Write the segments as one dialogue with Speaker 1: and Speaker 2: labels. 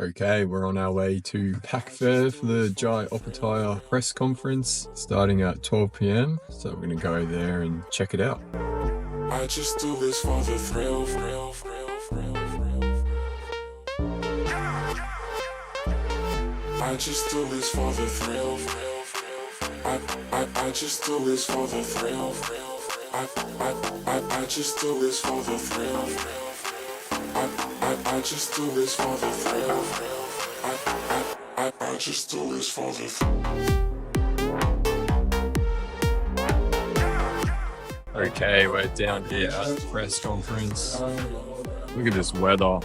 Speaker 1: Okay, we're on our way to Pack Fair for the Jai Opetaia press conference starting at 12 p.m. So we're going to go there and check it out.
Speaker 2: I just do this for the thrill. I just do this for the thrill. I just do this for the thrill. I just do this for the thrill. I just do this for the thrill. I just do this for the thrill.
Speaker 1: Okay, we're down here at the press conference. Look at this weather.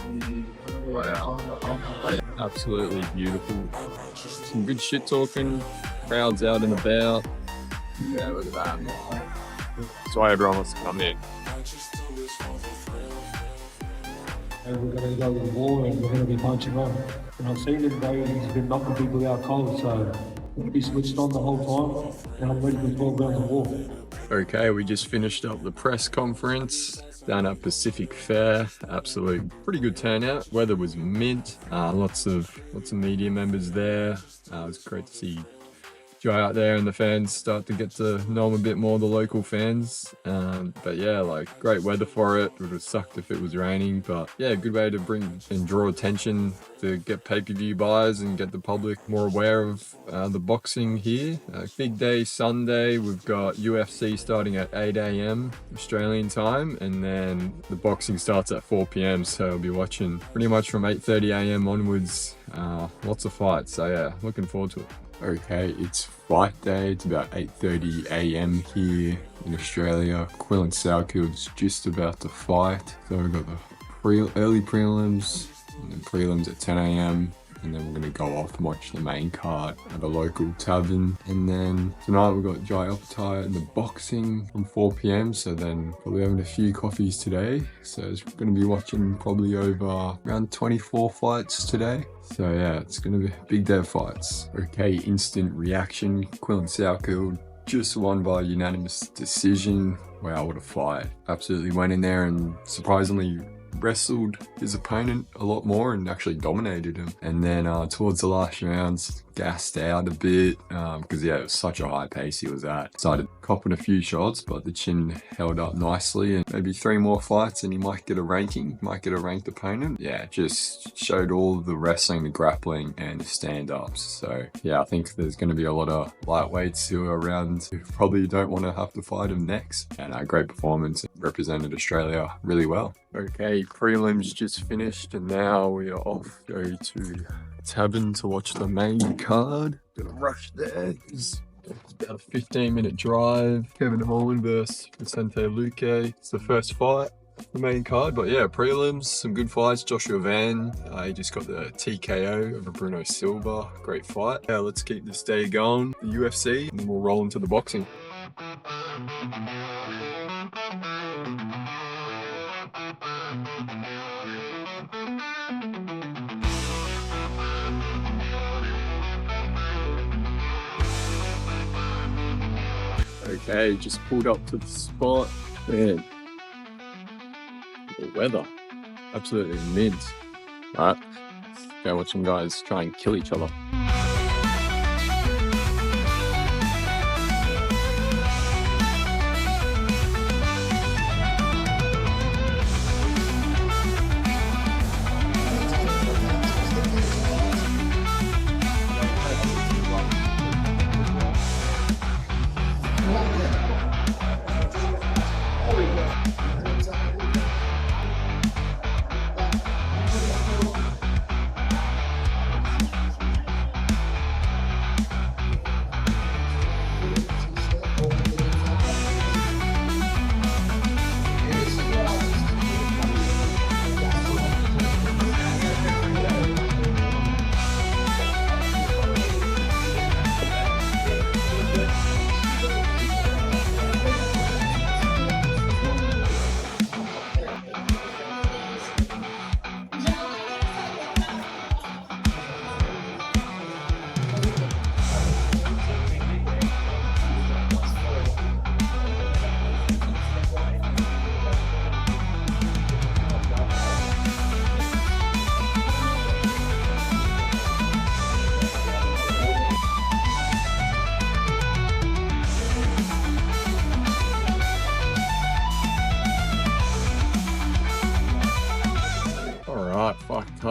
Speaker 1: Wow. Absolutely beautiful. Some good shit talking. Crowds out and about. Yeah, look at that. That's why everyone wants to come in.
Speaker 3: And we're going to go to the war and we're going to be punching on. And I've seen him go, he's been knocking people out cold, so I'm going to be switched on the whole time. And I'm ready for 12 rounds of war.
Speaker 1: Okay, we just finished up the press conference down at Pacific Fair. Absolute pretty good turnout. Weather was mint. Lots of media members there. It was great to see Jai out there and the fans start to get to know him a bit more, the local fans. But yeah, like great weather for it. It would have sucked if it was raining, but yeah, good way to bring and draw attention to get pay-per-view buys and get the public more aware of the boxing here. Big day Sunday, we've got UFC starting at 8 a.m. Australian time, and then the boxing starts at 4 p.m. So I'll be watching pretty much from 8:30 a.m. onwards. Lots of fights, so yeah, looking forward to it. Okay, it's fight day. It's about 8:30 a.m. here in Australia. Quill and Sourkill's just about to fight. So we've got the early prelims and then prelims at 10 a.m. And then we're going to go off and watch the main card at a local tavern. And then tonight we've got Jai Opetaia and the boxing from 4 p.m. So then probably having a few coffees today. So it's going to be watching probably over around 24 fights today. So yeah, it's going to be a big day of fights. Okay, instant reaction. Quill and Sourkill just won by unanimous decision. Wow, what a fight. Absolutely went in there and surprisingly wrestled his opponent a lot more and actually dominated him. And then towards the last rounds, gassed out a bit because yeah, it was such a high pace he was at. Started copping a few shots, but the chin held up nicely, and maybe 3 more fights and he might get a ranking, might get a ranked opponent. Yeah, just showed all the wrestling, the grappling and the stand-ups. So yeah, I think there's going to be a lot of lightweights who are around who probably don't want to have to fight him next. And a great performance, represented Australia really well. Okay, prelims just finished and now we are off to go to tavern to watch the main card. Gonna rush there. It's about a 15-minute drive. Kevin Holland versus Vicente Luque. It's the first fight, the main card. But yeah, prelims, some good fights. Joshua Van, he just got the TKO over Bruno Silva. Great fight. Yeah, let's keep this day going. The UFC, and then we'll roll into the boxing. Okay, just pulled up to the spot. Man, the weather, absolutely mint. All right, let's go watch some guys try and kill each other.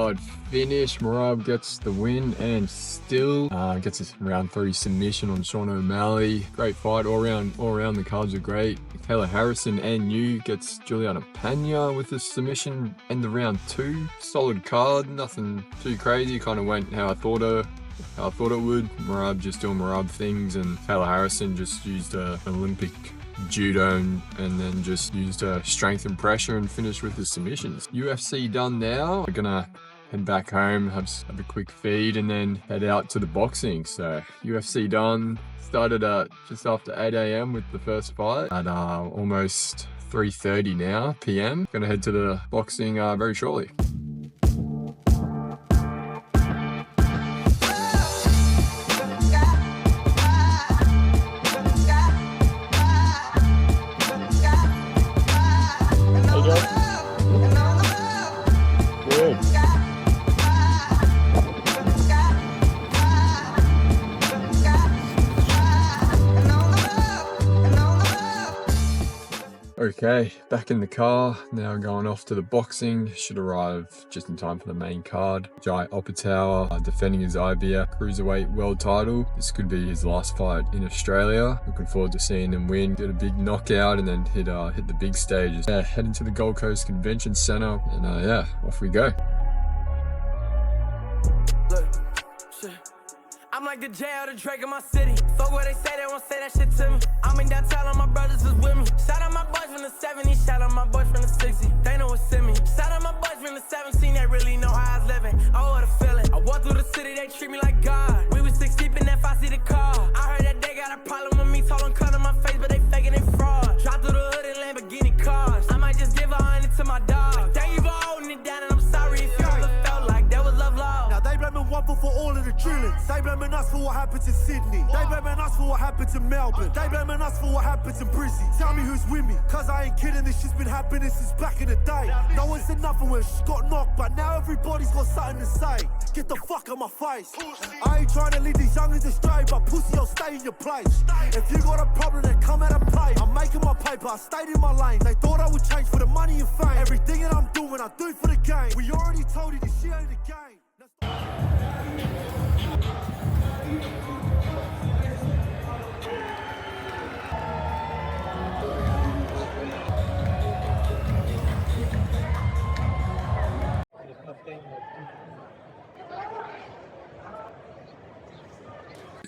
Speaker 1: solid finish. Merab gets the win and still gets a round 3 submission on Sean O'Malley. Great fight all around. The cards are great. Taylor Harrison and Yu gets Juliana Pena with the submission in the round 2. Solid card, nothing too crazy. Kind of went how I thought it would. Merab just doing Merab things, and Taylor Harrison just used an Olympic judo and then just used strength and pressure and finished with the submissions. UFC done now. We're gonna head back home, have a quick feed, and then head out to the boxing. So UFC done. Started at just after 8 a.m. with the first fight at almost 3:30 now p.m. Gonna head to the boxing very shortly. Okay, back in the car, now going off to the boxing. Should arrive just in time for the main card. Jai Opetaia defending his IBF Cruiserweight World title. This could be his last fight in Australia. Looking forward to seeing him win, get a big knockout, and then hit the big stages. Yeah, heading to the Gold Coast Convention Centre, and yeah, off we go.
Speaker 4: I'm like the J or the Drake in my city. Fuck what they say, they won't say that shit to me. I'm in downtown, all my brothers is with me. Shout out my boys from the 70s, shout out my boys from the 60s. They know what's in me. Shout out my boys from the 17, they really know how I was living. Oh, what a feeling. I walk through the city, they treat me like God. We was 6 deep in that 5-seater car. I heard that they got a problem with me, told them cut on my face, but they faking they fraud. Drop through the hood in Lamborghini cars. I might just give 100 to my dog. Like, thank you for holding it down, and I'm sorry if you ever felt like there was love lost.
Speaker 5: Now they blaming one for all of the drillings. They blaming us for what happened in Sydney. They blaming us for what happened in Melbourne. They blaming us for what happened in Brizzy. Tell me who's with me, cause I ain't kidding, this shit's been happening since back in the day. No one said nothing when she got knocked, but now everybody's got something to say. Get the fuck out my face. I ain't trying to lead these youngins astray, but pussy, I'll stay in your place. If you got a problem, then come out and play. I'm making my paper, I stayed in my lane. They thought I would change for the money and fame. Everything that I'm doing, I do for the game. We already told you this shit ain't a game.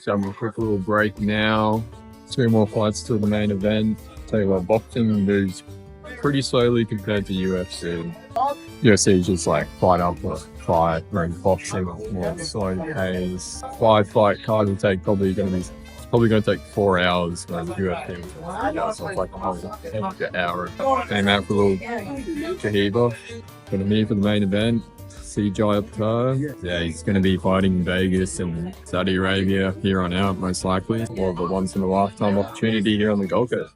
Speaker 1: So I'm a quick little break now. 2 more fights till the main event. Tell you what, boxing moves pretty slowly compared to UFC. UFC is just like fight after fight, whereas boxing more slow pace. 5-fight card will take probably going to take 4 hours, whereas UFC was like a whole hour. Came out for a little Kahiba. Got him here for the main event. See Jai Opetaia. Yeah, he's going to be fighting in Vegas and Saudi Arabia here on out, most likely. More of a once-in-a-lifetime opportunity here on the Gold Coast.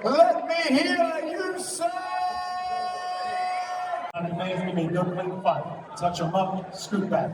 Speaker 6: Let me hear you say! And it may be good with the fight. Touch him up, scoot back.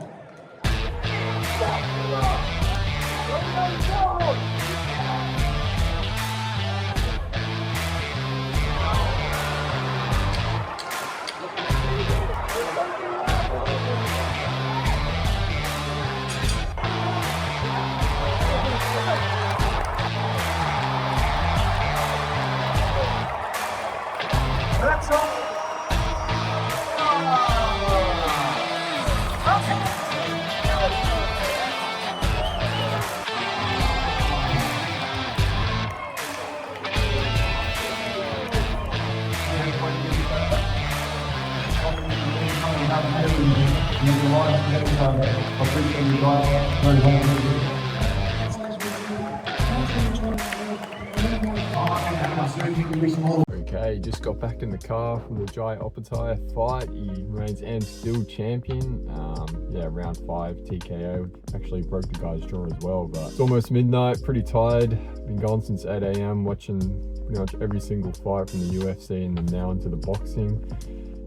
Speaker 6: That's all.
Speaker 3: He's alive, yeah, so I appreciate you guys very well.
Speaker 1: Okay, just got back in the car from the Jai Opetaia fight. He remains and still champion. Yeah, round 5 TKO. Actually broke the guy's jaw as well, but it's almost midnight, pretty tired. Been gone since 8 AM watching pretty much every single fight from the UFC and then now into the boxing.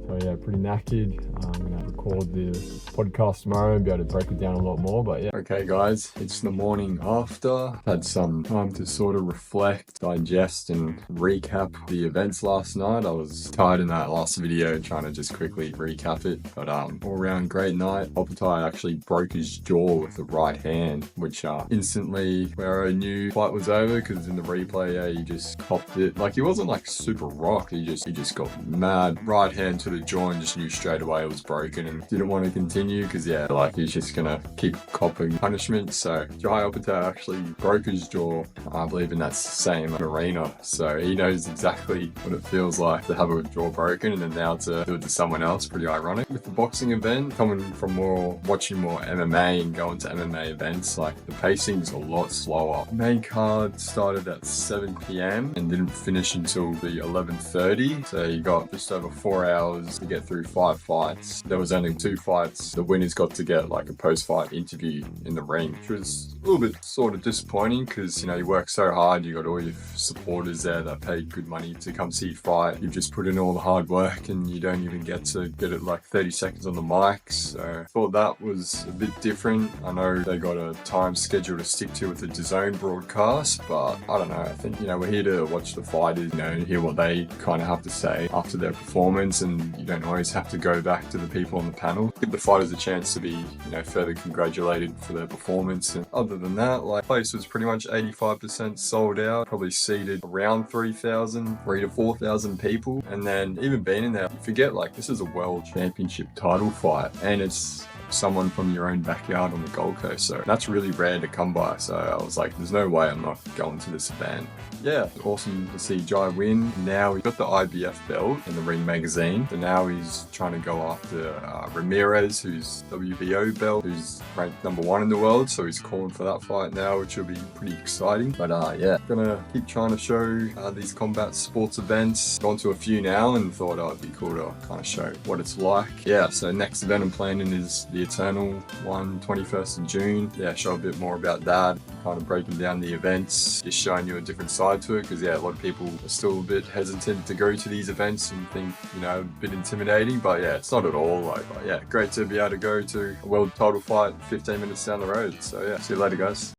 Speaker 1: So yeah, pretty knackered. I'm gonna record the podcast tomorrow and be able to break it down a lot more, but yeah. Okay guys, it's the morning after. Had some time to sort of reflect, digest and recap the events last night. I was tired in that last video trying to just quickly recap it, but all around great night. Opetaia actually broke his jaw with the right hand, which instantly where I knew the fight was over, because in the replay, yeah, he just copped it. Like, he wasn't like super rocked, he just got mad right hand to the jaw and just knew straight away it was broken and didn't want to continue because yeah, like he's just gonna keep copping punishment. So Jai Opetaia actually broke his jaw, I believe, in that same arena, so he knows exactly what it feels like to have a jaw broken and then now to do it to someone else. Pretty ironic. With the boxing event, coming from watching more MMA and going to MMA events, like the pacing's a lot slower. Main card started at 7 PM and didn't finish until the 11:30, so you got just over 4 hours to get through 5 fights. There was only 2 fights. The winners got to get like a post-fight interview in the ring, which was a little bit sort of disappointing because, you know, you work so hard, you got all your supporters there that paid good money to come see you fight. You've just put in all the hard work and you don't even get to get it like 30 seconds on the mic. So I thought that was a bit different. I know they got a time schedule to stick to with the DAZN broadcast, but I don't know. I think, you know, we're here to watch the fighters, you know, hear what they kind of have to say after their performance, and you don't always have to go back to the people on the panel. Give the fighters a chance to be, you know, further congratulated for their performance. And other than that, like, the place was pretty much 85% sold out, probably seated around 3,000 to 4,000 people. And then even being in there, you forget, like, this is a world championship title fight and it's someone from your own backyard on the Gold Coast, so that's really rare to come by. So I was like, there's no way I'm not going to this event. Yeah, awesome to see Jai win. Now he's got the IBF belt in the RingMagazine, so now he's trying to go after Ramirez, who's WBO belt, who's ranked #1 in the world, so he's calling for that fight now, which will be pretty exciting. But yeah, gonna keep trying to show these combat sports events. Gone to a few now and thought, oh, it'd be cool to kind of show what it's like. Yeah, so next event I'm planning is the Eternal one, 21st of June. Yeah, show a bit more about that, kind of breaking down the events, just showing you a different side to it, because yeah, a lot of people are still a bit hesitant to go to these events and think, you know, a bit intimidating, but yeah, it's not at all. Like, but yeah, great to be able to go to a world title fight 15 minutes down the road. So yeah, see you later, guys.